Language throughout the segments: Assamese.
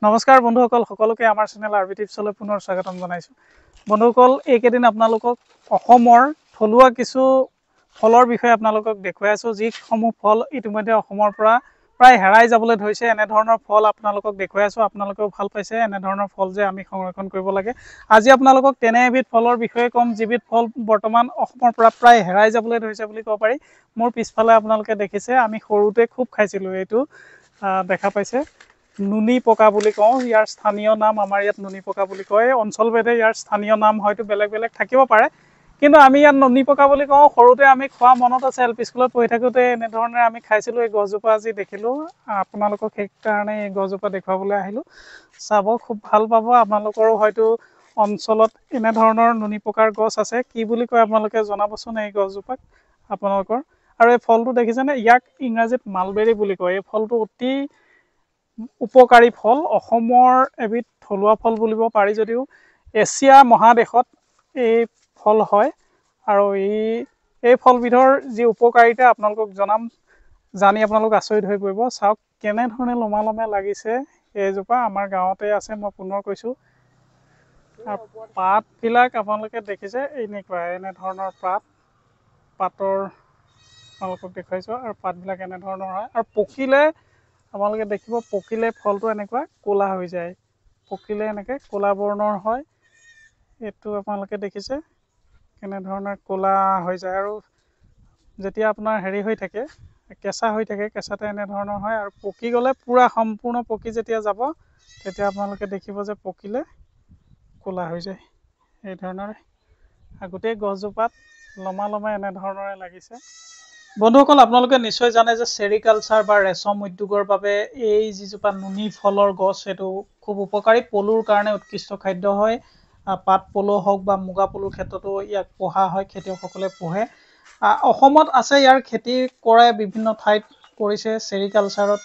নমস্কাৰ বন্ধুসকল, সকলোকে আমাৰ চেনেল আৰবি টিপছলৈ পুনৰ স্বাগতম জনাইছোঁ। বন্ধুসকল, এইকেইদিন আপোনালোকক অসমৰ থলুৱা কিছু ফলৰ বিষয়ে আপোনালোকক দেখুৱাই আছোঁ, যিসমূহ ফল ইতিমধ্যে অসমৰ পৰা প্ৰায় হেৰাই যাবলৈ ধৰিছে। এনেধৰণৰ ফল আপোনালোকক দেখুৱাই আছোঁ। আপোনালোকেও ভাল পাইছে এনেধৰণৰ ফল যে আমি সংৰক্ষণ কৰিব লাগে। আজি আপোনালোকক তেনে এবিধ ফলৰ বিষয়ে ক'ম, যিবিধ ফল বৰ্তমান অসমৰ পৰা প্ৰায় হেৰাই যাবলৈ ধৰিছে বুলি ক'ব পাৰি। মোৰ পিছফালে আপোনালোকে দেখিছে, আমি সৰুতে খুব খাইছিলোঁ। এইটো দেখা পাইছে, নুনি পকা বুলি কওঁ। ইয়াৰ স্থানীয় নাম আমাৰ ইয়াত নুনি পকা বুলি কয়। অঞ্চলভেদে ইয়াৰ স্থানীয় নাম হয়তো বেলেগ বেলেগ থাকিব পাৰে, কিন্তু আমি ইয়াত নুনি পকা বুলি কওঁ। সৰুতে আমি খোৱা মনত আছে, এল পি স্কুলত পঢ়ি থাকোঁতে এনেধৰণে আমি খাইছিলোঁ। এই গছজোপা আজি দেখিলোঁ, আপোনালোকক সেইকাৰণে এই গছজোপা দেখুৱাবলৈ আহিলোঁ। চাব, খুব ভাল পাব। আপোনালোকৰো হয়তো অঞ্চলত এনেধৰণৰ নুনি পকাৰ গছ আছে। কি বুলি কয় আপোনালোকে জনাবচোন এই গছজোপাক আপোনালোকৰ। আৰু এই ফলটো দেখিছেনে, ইয়াক ইংৰাজীত মালবেৰী বুলি কয়। এই ফলটো অতি উপকাৰী ফল, অসমৰ এবিধ থলুৱা ফল বুলিব পাৰি যদিও এছিয়া মহাদেশত এই ফল হয়। আৰু এই ফলবিধৰ যি উপকাৰিতা আপোনালোকক জনাম, জানি আপোনালোক আচৰিত হৈ পৰিব। চাওক কেনেধৰণে লমালমে লাগিছে এইজোপা, আমাৰ গাঁৱতে আছে, মই পুনৰ কৈছোঁ। আৰু পাতবিলাক আপোনালোকে দেখিছে, এনেধৰণৰ পাতৰ আপোনালোকক দেখুৱাইছোঁ। আৰু পাতবিলাক এনেধৰণৰ হয়, আৰু পকিলে আপোনালোকে দেখিব, পকিলে ফলটো এনেকুৱা ক'লা হৈ যায়। পকিলে এনেকৈ ক'লা বৰ্ণৰ হয়। এইটো আপোনালোকে দেখিছে কেনেধৰণে ক'লা হৈ যায়। আৰু যেতিয়া আপোনাৰ হেৰি হৈ থাকে, কেঁচা হৈ থাকে, কেঁচাতে এনেধৰণৰ হয়। আৰু পকি গ'লে পূৰা সম্পূৰ্ণ পকি যেতিয়া যাব, তেতিয়া আপোনালোকে দেখিব যে পকিলে ক'লা হৈ যায়। এই ধৰণৰে গোটেই গছজোপাত লমালমে এনেধৰণৰে লাগিছে। বন্ধুসকল, আপোনালোকে নিশ্চয় জানে যে চেৰিকালচাৰ বা ৰেচম উদ্যোগৰ বাবে এই যিজোপা নুনি ফলৰ গছ, সেইটো খুব উপকাৰী। পলুৰ কাৰণে উৎকৃষ্ট খাদ্য হয়। পাট পলু হওক বা মুগা পলুৰ ক্ষেত্ৰতো ইয়াক পোহা হয়, খেতিয়কসকলে পোহে। অসমত আছে, ইয়াৰ খেতি কৰে, বিভিন্ন ঠাইত কৰিছে। চেৰিকালচাৰত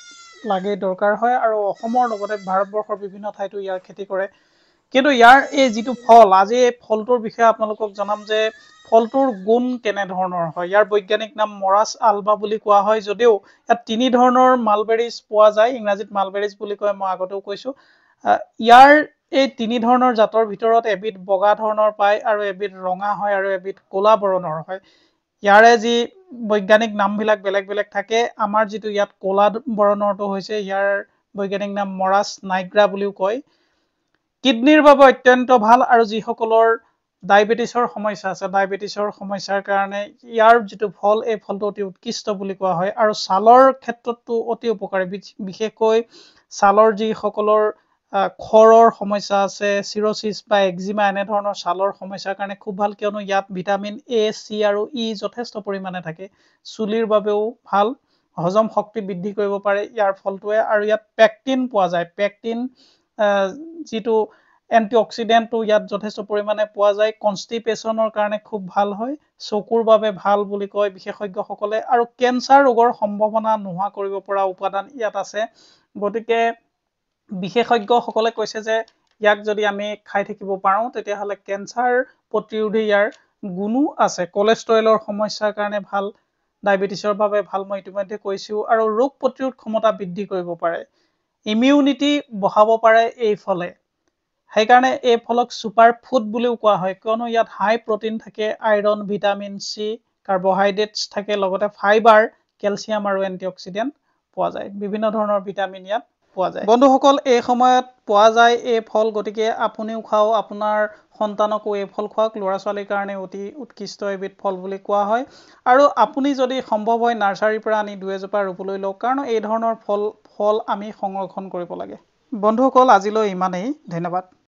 লাগেই, দৰকাৰ হয়। আৰু অসমৰ লগতে ভাৰতবৰ্ষৰ বিভিন্ন ঠাইতো ইয়াৰ খেতি কৰে। কিন্তু ইয়াৰ এই যিটো ফল, আজি এই ফলটোৰ বিষয়ে আপোনালোকক জনাম যে ফলটোৰ গুণ কেনেধৰণৰ হয়। ইয়াৰ বৈজ্ঞানিক নাম মৰাছ আলবা বুলি কোৱা হয়, যদিও ইয়াত তিনি ধৰণৰ মালবেৰিজ পোৱা যায়। ইংৰাজীত মালবেৰিজ বুলি কয়, মই আগতেও কৈছোঁ। ইয়াৰ এই তিনি ধৰণৰ জাতৰ ভিতৰত এবিধ বগা ধৰণৰ পায়, আৰু এবিধ ৰঙা হয়, আৰু এবিধ ক'লা বৰণৰ হয়। ইয়াৰে যি বৈজ্ঞানিক নামবিলাক বেলেগ বেলেগ থাকে। আমাৰ যিটো ইয়াত ক'লা বৰণৰটো হৈছে, ইয়াৰ বৈজ্ঞানিক নাম মৰাছ নাইগ্ৰা বুলিও কয়। কিডনীৰ বাবে অত্যন্ত ভাল, আৰু যিসকলৰ ডায়েবেটিছৰ সমস্যা আছে, ডায়েবেটিছৰ সমস্যাৰ কাৰণে ইয়াৰ যিটো ফল, এই ফলটো অতি উৎকৃষ্ট বুলি কোৱা হয়। আৰু ছালৰ ক্ষেত্ৰতো অতি উপকাৰী, বিশেষকৈ ছালৰ যিসকলৰ খৰৰ সমস্যা আছে, চিৰচিছ বা একজিমা, এনেধৰণৰ ছালৰ সমস্যাৰ কাৰণে খুব ভাল, কিয়নো ইয়াত ভিটামিন এ, চি আৰু ই যথেষ্ট পৰিমাণে থাকে। চুলিৰ বাবেও ভাল, হজম শক্তি বৃদ্ধি কৰিব পাৰে ইয়াৰ ফলটোৱে। আৰু ইয়াত পেকটিন পোৱা যায়। পেকটিন যিটো এণ্টি অক্সিডেণ্টটো ইয়াত যথেষ্ট পৰিমাণে পোৱা যায়। কনষ্টিপেশ্যনৰ কাৰণে খুব ভাল হয়, চকুৰ বাবে ভাল বুলি কয় বিশেষজ্ঞসকলে। আৰু কেঞ্চাৰ ৰোগৰ সম্ভাৱনা নোহোৱা কৰিব পৰা উপাদান ইয়াত আছে। গতিকে বিশেষজ্ঞসকলে কৈছে যে ইয়াক যদি আমি খাই থাকিব পাৰোঁ, তেতিয়াহ'লে কেঞ্চাৰ প্ৰতিৰোধী ইয়াৰ গুণো আছে। কলেষ্ট্ৰৰেলৰ সমস্যাৰ কাৰণে ভাল, ডায়েবেটিছৰ বাবে ভাল, মই ইতিমধ্যে কৈছোঁ। আৰু ৰোগ প্ৰতিৰোধ ক্ষমতা বৃদ্ধি কৰিব পাৰে, ইমিউনিটি বঢ়াব পাৰে এই ফলে। সেইকাৰণে এই ফলক ছুপাৰ ফুড বুলিও কোৱা হয়, কিয়নো ইয়াত হাই প্ৰটিন থাকে, আইৰণ, ভিটামিন চি, কাৰ্বহাইড্ৰেটছ থাকে, লগতে ফাইবাৰ, কেলছিয়াম আৰু এণ্টি অক্সিডেণ্ট পোৱা যায়। বিভিন্ন ধৰণৰ ভিটামিন ইয়াত পোৱা যায়। বন্ধুসকল, এই সময়ত পোৱা যায় এই ফল, গতিকে আপুনিও খাওক, আপোনাৰ সন্তানকো এই ফল খুৱাওক। ল'ৰা ছোৱালীৰ কাৰণে অতি উৎকৃষ্ট এবিধ ফল বুলি কোৱা হয়। আৰু আপুনি যদি সম্ভৱ হয় নাৰ্চাৰীৰ পৰা আনি 2-এজোপা ৰুবলৈ লওক, কাৰণ এই ধৰণৰ ফল আমি সংৰক্ষণ কৰিব লাগে। বন্ধুসকল, আজিলৈ ইমানেই। ধন্যবাদ।